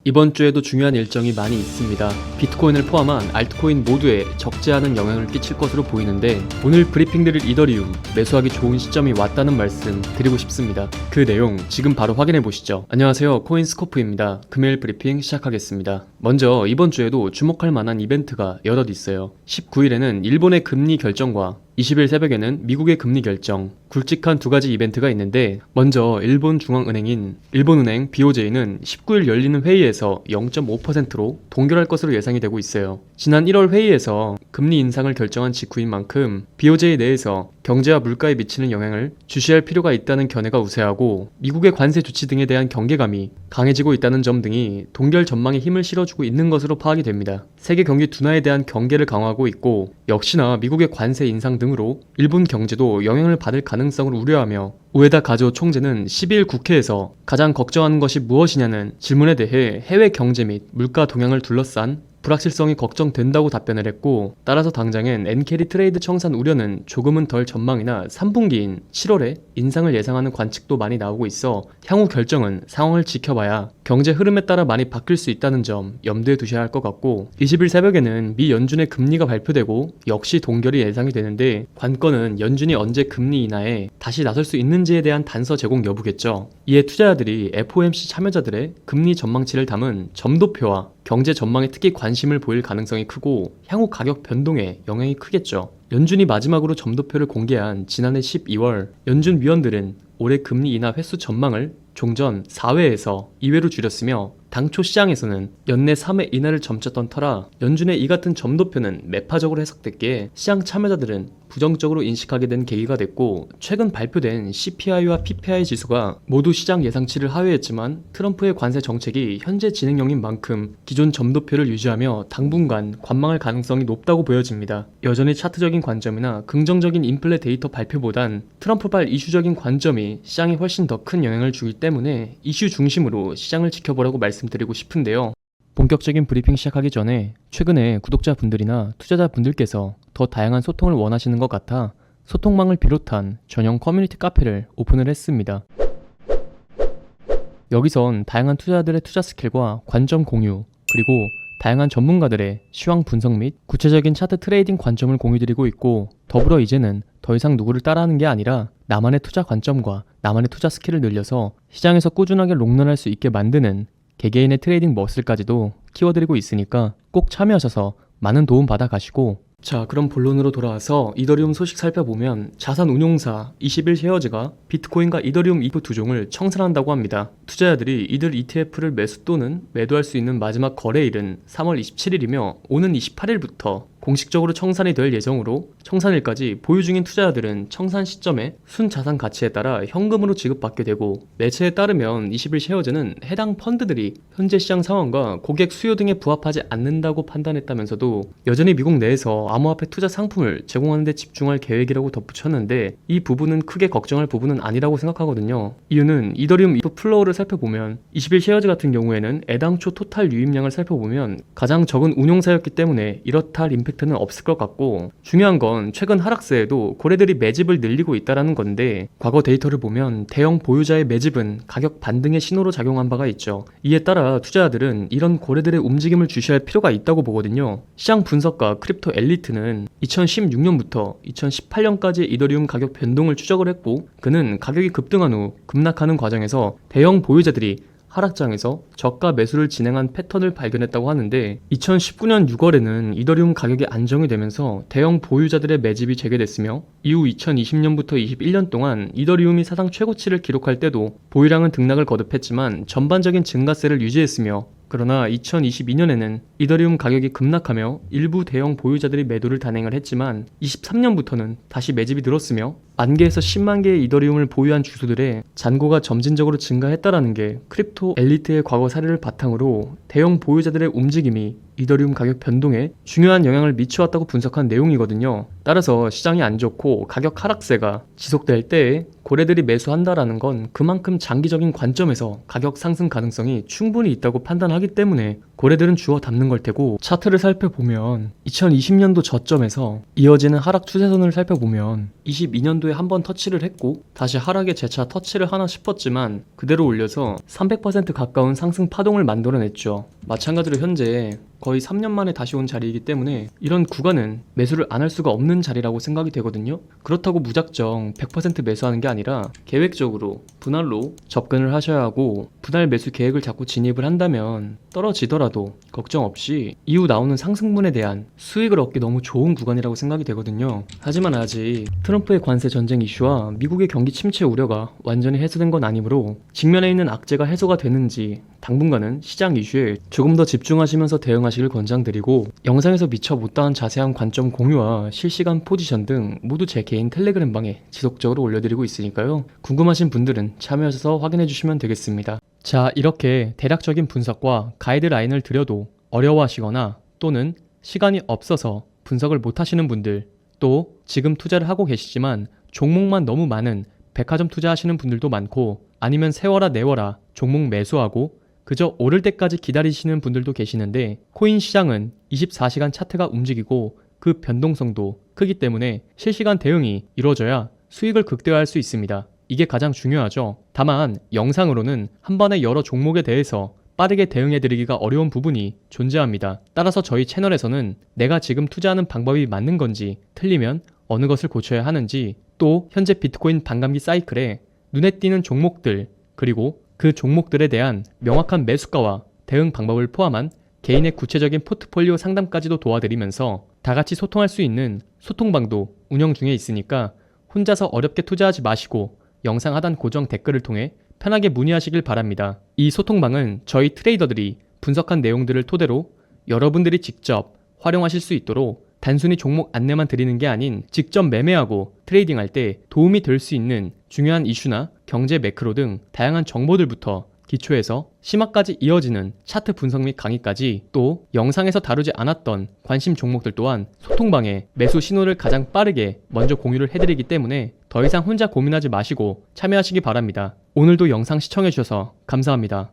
이번 주에도 중요한 일정이 많이 있습니다. 비트코인을 포함한 알트코인 모두에 적지 않은 영향을 끼칠 것으로 보이는데 오늘 브리핑 드릴 이더리움 매수하기 좋은 시점이 왔다는 말씀 드리고 싶습니다. 그 내용 지금 바로 확인해 보시죠. 안녕하세요, 코인스코프입니다. 금요일 브리핑 시작하겠습니다. 먼저 이번 주에도 주목할 만한 이벤트가 여럿 있어요. 19일에는 일본의 금리 결정과 20일 새벽에는 미국의 금리 결정, 굵직한 두 가지 이벤트가 있는데, 먼저 일본 중앙은행인 일본은행 BOJ는 19일 열리는 회의에서 0.5%로 동결할 것으로 예상이 되고 있어요. 지난 1월 회의에서 금리 인상을 결정한 직후인 만큼 BOJ 내에서 경제와 물가에 미치는 영향을 주시할 필요가 있다는 견해가 우세하고, 미국의 관세 조치 등에 대한 경계감이 강해지고 있다는 점 등이 동결 전망에 힘을 실어주고 있는 것으로 파악이 됩니다. 세계 경기 둔화에 대한 경계를 강화하고 있고, 역시나 미국의 관세 인상 등으로 일본 경제도 영향을 받을 가능성을 우려하며, 우에다 가조 총재는 12일 국회에서 가장 걱정하는 것이 무엇이냐는 질문에 대해 해외 경제 및 물가 동향을 둘러싼 불확실성이 걱정된다고 답변을 했고, 따라서 당장엔 엔캐리 트레이드 청산 우려는 조금은 덜 전망이나 3분기인 7월에 인상을 예상하는 관측도 많이 나오고 있어 향후 결정은 상황을 지켜봐야 경제 흐름에 따라 많이 바뀔 수 있다는 점 염두에 두셔야 할 것 같고, 20일 새벽에는 미 연준의 금리가 발표되고 역시 동결이 예상이 되는데, 관건은 연준이 언제 금리 인하에 다시 나설 수 있는지에 대한 단서 제공 여부겠죠. 이에 투자자들이 FOMC 참여자들의 금리 전망치를 담은 점도표와 경제 전망에 특히 관심을 보일 가능성이 크고, 향후 가격 변동에 영향이 크겠죠. 연준이 마지막으로 점도표를 공개한 지난해 12월, 연준 위원들은 올해 금리 인하 횟수 전망을 종전 4회에서 2회로 줄였으며, 당초 시장에서는 연내 3회 인하를 점쳤던 터라 연준의 이 같은 점도표는 매파적으로 해석됐기에 시장 참여자들은 부정적으로 인식하게 된 계기가 됐고, 최근 발표된 CPI와 PPI 지수가 모두 시장 예상치를 하회했지만 트럼프의 관세 정책이 현재 진행형인 만큼 기존 점도표를 유지하며 당분간 관망할 가능성이 높다고 보여집니다. 여전히 차트적인 관점이나 긍정적인 인플레 데이터 발표보단 트럼프발 이슈적인 관점이 시장에 훨씬 더 큰 영향을 주기 때문에 이슈 중심으로 시장을 지켜보라고 말씀드리고 싶은데요. 본격적인 브리핑 시작하기 전에 최근에 구독자분들이나 투자자분들께서 더 다양한 소통을 원하시는 것 같아 소통망을 비롯한 전용 커뮤니티 카페를 오픈을 했습니다. 여기선 다양한 투자자들의 투자 스킬과 관점 공유, 그리고 다양한 전문가들의 시황 분석 및 구체적인 차트 트레이딩 관점을 공유드리고 있고, 더불어 이제는 더 이상 누구를 따라하는 게 아니라 나만의 투자 관점과 나만의 투자 스킬을 늘려서 시장에서 꾸준하게 롱런할 수 있게 만드는 개개인의 트레이딩 머슬까지도 키워드리고 있으니까 꼭 참여하셔서 많은 도움 받아 가시고, 자, 그럼 본론으로 돌아와서 이더리움 소식 살펴보면, 자산운용사 21쉐어즈가 비트코인과 이더리움 ETF 두 종을 청산한다고 합니다. 투자자들이 이들 ETF를 매수 또는 매도할 수 있는 마지막 거래일은 3월 27일이며 오는 28일부터 공식적으로 청산이 될 예정으로, 청산일까지 보유 중인 투자자들은 청산 시점에 순자산 가치에 따라 현금으로 지급받게 되고, 매체에 따르면 21쉐어즈는 해당 펀드들이 현재 시장 상황과 고객 수요 등에 부합하지 않는다고 판단했다면서도 여전히 미국 내에서 암호화폐 투자 상품을 제공하는 데 집중할 계획이라고 덧붙였는데, 이 부분은 크게 걱정할 부분은 아니라고 생각하거든요. 이유는 이더리움 ETF 플로우를 살펴보면 21쉐어즈 같은 경우에는 애당초 토탈 유입량을 살펴보면 가장 적은 운용사였기 때문에 이렇다 할 임팩트는 없을 것 같고, 중요한 건 최근 하락세에도 고래들이 매집을 늘리고 있다는 건데, 과거 데이터를 보면 대형 보유자의 매집은 가격 반등의 신호로 작용한 바가 있죠. 이에 따라 투자자들은 이런 고래들의 움직임을 주시할 필요가 있다고 보거든요. 시장 분석가 크립토 엘리트는 2016년부터 2018년까지의 이더리움 가격 변동을 추적을 했고, 그는 가격이 급등한 후 급락하는 과정에서 대형 보유자들이 하락장에서 저가 매수를 진행한 패턴을 발견했다고 하는데, 2019년 6월에는 이더리움 가격이 안정이 되면서 대형 보유자들의 매집이 재개됐으며, 이후 2020년부터 21년 동안 이더리움이 사상 최고치를 기록할 때도 보유량은 등락을 거듭했지만 전반적인 증가세를 유지했으며, 그러나 2022년에는 이더리움 가격이 급락하며 일부 대형 보유자들이 매도를 단행을 했지만 23년부터는 다시 매집이 늘었으며, 10,000개에서 10만 개의 이더리움을 보유한 주주들의 잔고가 점진적으로 증가했다라는 게 크립토 엘리트의 과거 사례를 바탕으로 대형 보유자들의 움직임이 이더리움 가격 변동에 중요한 영향을 미쳐왔다고 분석한 내용이거든요. 따라서 시장이 안 좋고 가격 하락세가 지속될 때에 고래들이 매수한다라는 건 그만큼 장기적인 관점에서 가격 상승 가능성이 충분히 있다고 판단하기 때문에 고래들은 주워 담는 걸 테고, 차트를 살펴보면 2020년도 저점에서 이어지는 하락 추세선을 살펴보면 22년도에 한 번 터치를 했고 다시 하락에 재차 터치를 하나 싶었지만 그대로 올려서 300% 가까운 상승 파동을 만들어냈죠. 마찬가지로 현재 거의 3년 만에 다시 온 자리이기 때문에 이런 구간은 매수를 안 할 수가 없는 자리라고 생각이 되거든요. 그렇다고 무작정 100% 매수하는 게 아니라 계획적으로 분할로 접근을 하셔야 하고, 분할 매수 계획을 자꾸 진입을 한다면 떨어지더라도 걱정 없이 이후 나오는 상승분에 대한 수익을 얻기 너무 좋은 구간이라고 생각이 되거든요. 하지만 아직 트럼프의 관세 전쟁 이슈와 미국의 경기 침체 우려가 완전히 해소된 건 아니므로 직면에 있는 악재가 해소가 되는지 당분간은 시장 이슈에 조금 더 집중하시면서 대응하시길 권장드리고, 영상에서 미처 못다한 자세한 관점 공유와 실시간 포지션 등 모두 제 개인 텔레그램 방에 지속적으로 올려드리고 있으니까요. 궁금하신 분들은 참여하셔서 확인해주시면 되겠습니다. 자, 이렇게 대략적인 분석과 가이드라인을 드려도 어려워하시거나 또는 시간이 없어서 분석을 못하시는 분들, 또 지금 투자를 하고 계시지만 종목만 너무 많은 백화점 투자하시는 분들도 많고, 아니면 세워라 내워라 종목 매수하고 그저 오를 때까지 기다리시는 분들도 계시는데, 코인 시장은 24시간 차트가 움직이고 그 변동성도 크기 때문에 실시간 대응이 이루어져야 수익을 극대화할 수 있습니다. 이게 가장 중요하죠. 다만 영상으로는 한 번에 여러 종목에 대해서 빠르게 대응해드리기가 어려운 부분이 존재합니다. 따라서 저희 채널에서는 내가 지금 투자하는 방법이 맞는 건지, 틀리면 어느 것을 고쳐야 하는지, 또 현재 비트코인 반감기 사이클에 눈에 띄는 종목들, 그리고 그 종목들에 대한 명확한 매수가와 대응 방법을 포함한 개인의 구체적인 포트폴리오 상담까지도 도와드리면서 다같이 소통할 수 있는 소통방도 운영 중에 있으니까 혼자서 어렵게 투자하지 마시고 영상 하단 고정 댓글을 통해 편하게 문의하시길 바랍니다. 이 소통방은 저희 트레이더들이 분석한 내용들을 토대로 여러분들이 직접 활용하실 수 있도록 단순히 종목 안내만 드리는 게 아닌 직접 매매하고 트레이딩할 때 도움이 될 수 있는 중요한 이슈나 경제 매크로 등 다양한 정보들부터 기초에서 심화까지 이어지는 차트 분석 및 강의까지, 또 영상에서 다루지 않았던 관심 종목들 또한 소통방에 매수 신호를 가장 빠르게 먼저 공유를 해드리기 때문에 더 이상 혼자 고민하지 마시고 참여하시기 바랍니다. 오늘도 영상 시청해주셔서 감사합니다.